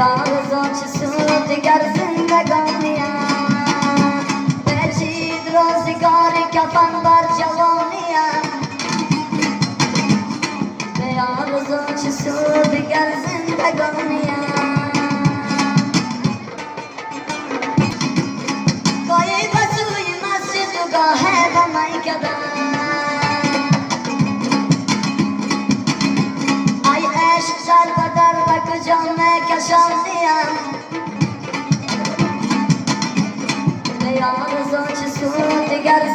آرزو چه سود دیگر زندگانیم بچید روزگاری کفن بر جوانیم به آرزو چه سود دیگر زندگانیم گاهی بسوی مسجد و گاهی به میکده ای عشق سر به در به کجا میکشانیم به آرزو چه سود دیگر